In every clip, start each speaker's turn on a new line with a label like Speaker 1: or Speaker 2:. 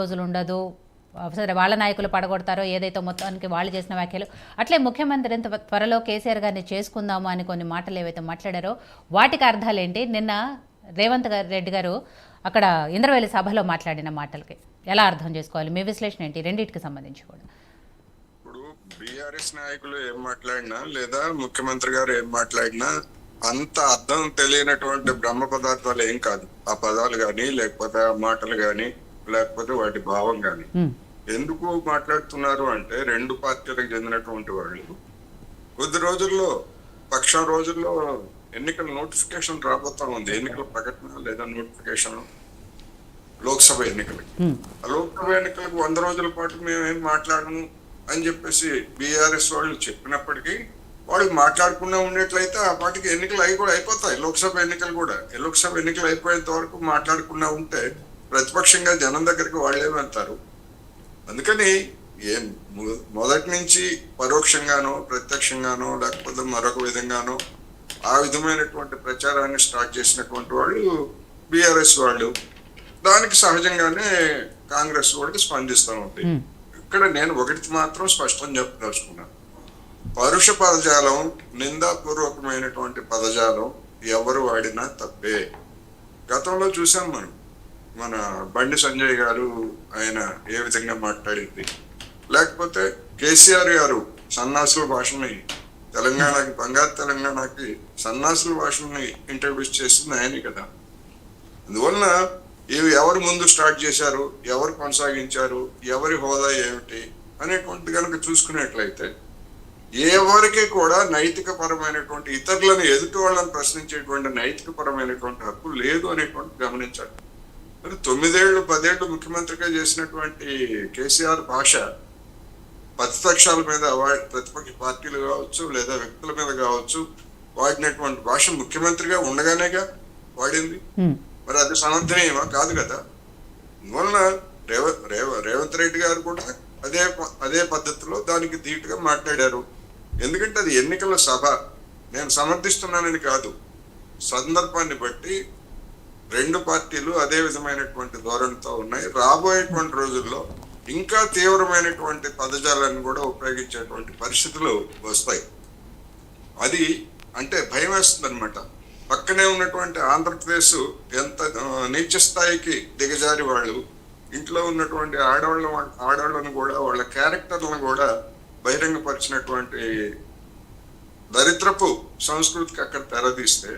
Speaker 1: రోజులు ఉండదు. సరే వాళ్ళ నాయకులు పడగొడతారో ఏదైతే మొత్తానికి వాళ్ళు చేసిన వ్యాఖ్యలు అట్లే ముఖ్యమంత్రి ఎంత త్వరలో కేసీఆర్ గారిని చేసుకుందాము అని కొన్ని మాటలు ఏవైతే మాట్లాడారో వాటికి అర్థాలేంటి? నిన్న రేవంత్ రెడ్డి గారు అక్కడ ఇంద్రవెల్లి సభలో మాట్లాడిన మాటలకి ఎలా అర్థం చేసుకోవాలి? మీ విశ్లేషణ ఏంటి రెండింటికి సంబంధించి కూడా?
Speaker 2: ఇప్పుడు బీఆర్ఎస్ నాయకులు ఏం మాట్లాడినా లేదా ముఖ్యమంత్రి గారు ఏం మాట్లాడినా అంత అర్థం తెలియనటువంటి బ్రహ్మ పదార్థాలు ఏం కాదు. ఆ పదాలు గాని లేకపోతే ఆ మాటలు గాని లేకపోతే వాటి భావం గాని ఎందుకు మాట్లాడుతున్నారు అంటే రెండు పార్టీలకు చెందినటువంటి వాళ్ళు కొద్ది రోజుల్లో పక్షం రోజుల్లో ఎన్నికల నోటిఫికేషన్ రాబోతా ఉంది. ఎన్నికల ప్రకటన లేదా నోటిఫికేషన్ లోక్సభ ఎన్నికలకి. ఆ లోక్సభ ఎన్నికలకు 100 రోజుల పాటు మేమేం మాట్లాడము అని చెప్పేసి బీఆర్ఎస్ వాళ్ళు చెప్పినప్పటికీ వాళ్ళు మాట్లాడకుండా ఉండేట్లయితే ఆ పార్టీకి ఎన్నికలు అయిపోతాయి. లోక్సభ ఎన్నికలు కూడా లోక్సభ ఎన్నికలు అయిపోయేంత వరకు మాట్లాడకుండా ఉంటే ప్రతిపక్షంగా జనం దగ్గరికి వాళ్ళే వెళ్తారు. అందుకని ఏం మొదటి నుంచి పరోక్షంగానో ప్రత్యక్షంగానో లేకపోతే మరొక విధంగానో ఆ విధమైనటువంటి ప్రచారాన్ని స్టార్ట్ చేసినటువంటి వాళ్ళు బీఆర్ఎస్ వాళ్ళు. దానికి సహజంగానే కాంగ్రెస్ వాళ్ళకి స్పందిస్తూ ఉంటాయి. ఇక్కడ నేను ఒకటి మాత్రం స్పష్టం చెప్పదలుచుకున్నాను. పరుష పదజాలం, నిందాపూర్వకమైనటువంటి పదజాలం ఎవరు వాడినా తప్పే. గతంలో చూసాం మన బండి సంజయ్ గారు ఆయన ఏ విధంగా మాట్లాడింది, లేకపోతే కేసీఆర్ గారు సన్నాసుల భాషని తెలంగాణకి బంగారు తెలంగాణకి సన్నాసుల భాషని ఇంట్రడ్యూస్ చేసింది ఆయనే కదా. అందువలన ఇవి ఎవరు ముందు స్టార్ట్ చేశారు, ఎవరు కొనసాగించారు, ఎవరి హోదా ఏమిటి అనేటువంటి కనుక చూసుకున్నట్లయితే ఎవరికి కూడా నైతిక పరమైనటువంటి ఇతరులను ఎదుటి వాళ్ళని ప్రశ్నించేటువంటి నైతిక పరమైనటువంటి హక్కు లేదు అనేటువంటి గమనించాలి. మరి 9 ఏళ్ళు 10 ఏళ్ళు ముఖ్యమంత్రిగా చేసినటువంటి కేసీఆర్ భాష ప్రతిపక్షాల మీద ప్రతిపక్ష పార్టీలు కావచ్చు లేదా వ్యక్తుల మీద కావచ్చు వాడినటువంటి భాష ముఖ్యమంత్రిగా ఉండగానేగా వాడింది. మరి అది సమర్థనీయమా? కాదు కదా. అందువలన రేవంత్ రెడ్డి గారు కూడా అదే పద్ధతిలో దానికి ధీటుగా మాట్లాడారు. ఎందుకంటే అది ఎన్నికల సభ. నేను సమర్థిస్తున్నానని కాదు, సందర్భాన్ని బట్టి రెండు పార్టీలు అదే విధమైనటువంటి ధోరణితో ఉన్నాయి. రాబోయేటువంటి రోజుల్లో ఇంకా తీవ్రమైనటువంటి పదజాలాన్ని కూడా ఉపయోగించేటువంటి పరిస్థితులు వస్తాయి. అది అంటే భయం వేస్తుంది అనమాట. పక్కనే ఉన్నటువంటి ఆంధ్రప్రదేశ్ ఎంత నీచ స్థాయికి దిగజారి వాళ్ళు ఇంట్లో ఉన్నటువంటి ఆడవాళ్ళను కూడా వాళ్ళ క్యారెక్టర్లను కూడా బహిరంగపరిచినటువంటి దరిద్రపు సంస్కృతికి అక్కడ తెరదీస్తే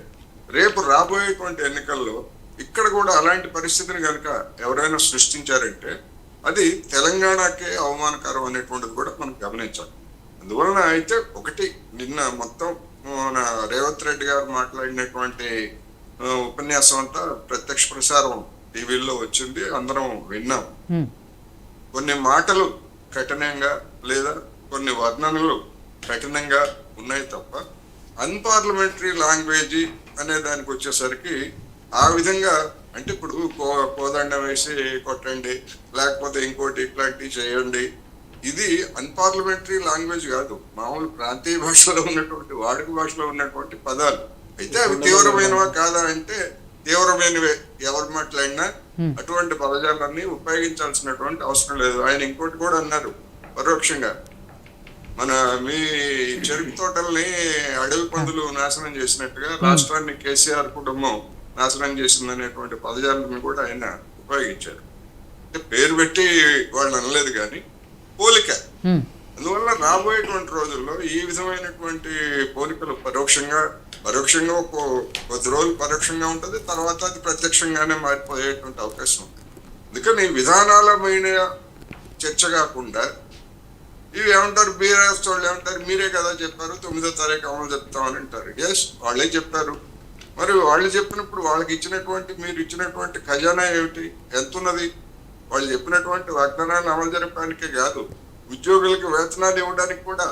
Speaker 2: రేపు రాబోయేటువంటి ఎన్నికల్లో ఇక్కడ కూడా అలాంటి పరిస్థితిని కనుక ఎవరైనా సృష్టించారంటే అది తెలంగాణకే అవమానకరం అనేటువంటిది కూడా మనం గమనించాలి. అందువలన అయితే ఒకటి నిన్న మొత్తం మన రేవంత్ రెడ్డి గారు మాట్లాడినటువంటి ఉపన్యాసం అంతా ప్రత్యక్ష ప్రసారం టీవీల్లో వచ్చింది, అందరం విన్నాం. కొన్ని మాటలు కఠినంగా లేదా కొన్ని వర్ణనలు కఠినంగా ఉన్నాయి తప్ప అన్పార్లమెంటరీ లాంగ్వేజ్ అనే దానికి వచ్చేసరికి ఆ విధంగా అంటే ఇప్పుడు కోదండం వేసి కొట్టండి లేకపోతే ఇంకోటి ఇట్లాంటివి చేయండి, ఇది అన్పార్లమెంటరీ లాంగ్వేజ్ కాదు. మామూలు ప్రాంతీయ భాషలో ఉన్నటువంటి వాడుక భాషలో ఉన్నటువంటి పదాలు. అయితే అవి తీవ్రమైనవా కాదా అంటే తీవ్రమైనవే. ఎవరు మాట్లాడినా అటువంటి పదజాలన్నీ ఉపయోగించాల్సినటువంటి అవసరం లేదు. ఆయన ఇంకోటి కూడా అన్నారు పరోక్షంగా, మీ చెరుకు తోటల్ని అడవి పందులు నాశనం చేసినట్టుగా రాష్ట్రాన్ని కేసీఆర్ కుటుంబం నాశనం చేసింది అనేటువంటి పదజాలను కూడా ఆయన ఉపయోగించారు. అంటే పేరు పెట్టి వాళ్ళు అనలేదు కానీ పోలిక. అందువల్ల రాబోయేటువంటి రోజుల్లో ఈ విధమైనటువంటి పోలికలు పరోక్షంగా కొద్ది రోజులు పరోక్షంగా ఉంటుంది, తర్వాత అది ప్రత్యక్షంగానే మారిపోయేటువంటి అవకాశం ఉంది. అందుకని విధానాలమైన చర్చ కాకుండా ఇవి ఏమంటారు, బీఆర్ఎస్ వాళ్ళు ఏమంటారు, మీరే కదా చెప్పారు 9వ తారీఖు అమలు చెప్తామని అంటారు. ఎస్, వాళ్ళే చెప్పారు. మరి వాళ్ళు చెప్పినప్పుడు వాళ్ళకి మీరు ఇచ్చినటువంటి ఖజానా ఏమిటి, ఎంత ఉన్నది? వాళ్ళు చెప్పినటువంటి వాగ్దానాన్ని అమలు జరపడానికే కాదు, ఉద్యోగులకి వేతనాలు ఇవ్వడానికి కూడా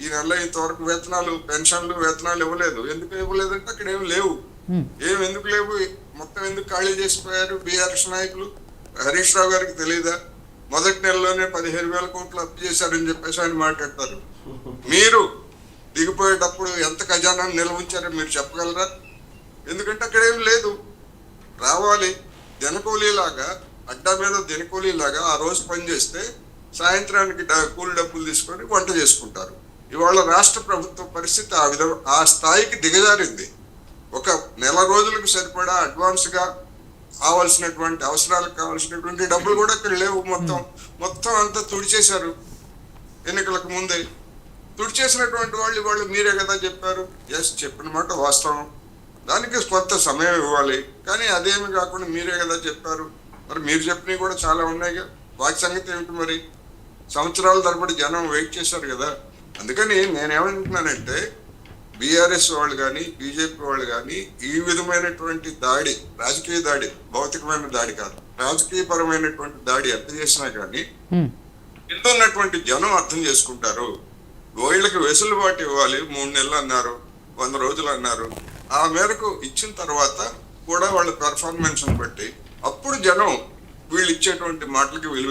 Speaker 2: ఈ నెల ఇంతవరకు పెన్షన్లు వేతనాలు ఇవ్వలేదు. ఎందుకు ఇవ్వలేదంటే అక్కడ ఏమి లేవు. ఎందుకు లేవు, మొత్తం ఎందుకు ఖాళీ చేసిపోయారు బీఆర్ఎస్ నాయకులు? హరీష్ రావు గారికి తెలియదా? మొదటి నెలలోనే 15,000 కోట్లు అప్పు చేశారని చెప్పేసి ఆయన మాట్లాడతారు. మీరు దిగిపోయేటప్పుడు ఎంత ఖజానాన్ని నిల్వ ఉంచారో మీరు చెప్పగలరా? ఎందుకంటే అక్కడ ఏం లేదు. రావాలి జనకూలీలాగా అడ్డా మీద దినకూలీలాగా ఆ రోజు పని చేస్తే సాయంత్రానికి కూలి డబ్బులు తీసుకొని వంట చేసుకుంటారు. ఇవాళ రాష్ట్ర ప్రభుత్వ పరిస్థితి ఆ స్థాయికి దిగజారింది. ఒక నెల రోజులకు సరిపడా అడ్వాన్స్ గా కావాల్సినటువంటి అవసరాలకు కావాల్సినటువంటి డబ్బులు కూడా ఇక్కడ లేవు. మొత్తం అంతా తుడిచేశారు. ఎన్నికలకు ముందే తుడిచేసినటువంటి వాళ్ళు మీరే కదా చెప్పారు. ఎస్, చెప్పిన మాట వాస్తవం. దానికి కొంత సమయం ఇవ్వాలి, కానీ అదేమి కాకుండా మీరే కదా చెప్పారు. మరి మీరు చెప్పినవి కూడా చాలా ఉన్నాయి. వాటి సంగతి ఏమిటి? మరి సంవత్సరాల తరబడి జనం వెయిట్ చేశారు కదా. అందుకని నేనేమంటున్నానంటే బీఆర్ఎస్ వాళ్ళు కానీ బీజేపీ వాళ్ళు కానీ ఈ విధమైనటువంటి దాడి, రాజకీయ దాడి, భౌతికమైన దాడి కాదు, రాజకీయపరమైనటువంటి దాడి ఎంత చేసినా కానీ కింద ఉన్నటువంటి జనం అర్థం చేసుకుంటారు. వీళ్ళకి వెసులుబాటు ఇవ్వాలి. 3 నెలలు అన్నారు, 100 రోజులు అన్నారు. ఆ మేరకు ఇచ్చిన తర్వాత కూడా వాళ్ళ పెర్ఫార్మెన్స్ బట్టి అప్పుడు జనం వీళ్ళు ఇచ్చేటువంటి మాటలకి విలువ